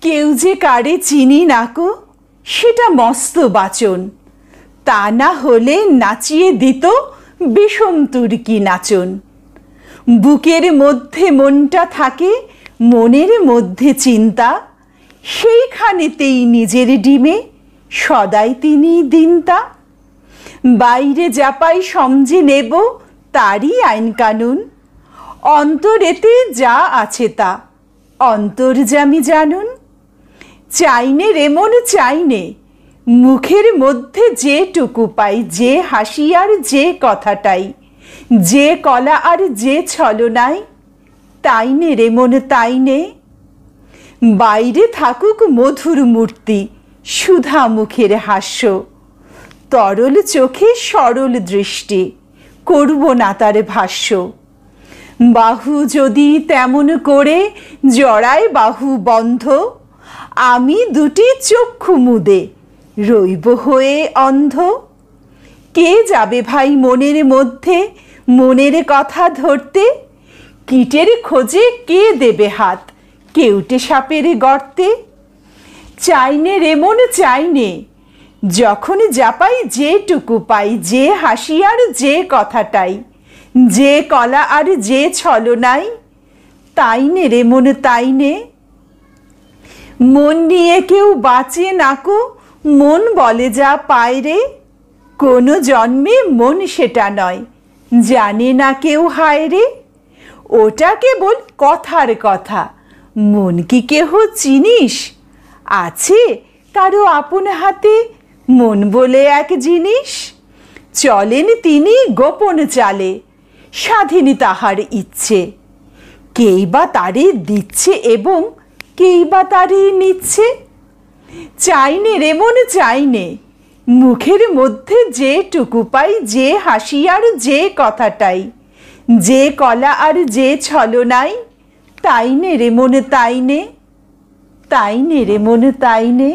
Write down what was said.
কেউ যে কারে চিনি নাকো সেটা মস্ত বাচন, তা না হলে নাচিয়ে দিত বিষম তুর্কি নাচন। বুকের মধ্যে মনটা থাকে, মনের মধ্যে চিন্তা, সেইখানেতেই নিজের ডিমে সদাই তিনি দিনতা। বাইরে যাপাই সমঝে নেব তারই আইন কানুন, অন্তরেতে যা আছে তা অন্তর্যামী জানুন। চাইনে রেমন চাইনে, মুখের মধ্যে যেটুকু পাই, যে হাসি আর যে কথাটাই, যে কলা আর যে ছলনাই, তাইনে রেমন তাইনে। বাইরে থাকুক মধুর মূর্তি, সুধা মুখের হাস্য, তরল চোখে সরল দৃষ্টি, করব না তার ভাষ্য। বাহু যদি তেমন করে জড়ায় বাহু বন্ধ, আমি দুটি চক্ষু মুদে রইব হয়ে অন্ধ। কে যাবে ভাই মনের মধ্যে মনের কথা ধরতে, কীটের খোঁজে কে দেবে হাত কেউটে সাপের গর্তে। চাইনে রেমন চাইনে, যখন যাপাই যেটুকু পাই, যে হাসি আর যে কথাটাই, যে কলা আর যে ছলনাই, তাইনে রেমন তাইনে। মন নিয়ে কেউ বাঁচে নাকো, মন বলে যা পায় রে, কোনো জন্মে মন সেটা নয়, জানে না কেউ হায় রে। ওটা কেবল কথার কথা, মন কি কেহ চিনিস? আছে কারো আপন হাতে মন বলে এক জিনিস, চলেন তিনি গোপন চালে, স্বাধীন তাহার ইচ্ছে। কেই বা তারে দিচ্ছে এবং কেই বা তারে নিচ্ছে। চাইনে রেমন চাইনে, মুখের মধ্যে যেটুকু পাই, যে হাসি আর যে কথাটাই, যে কলা আর যে ছলনাই, তাইনে রেমন তাইনে, তাইনে রেমন তাইনে।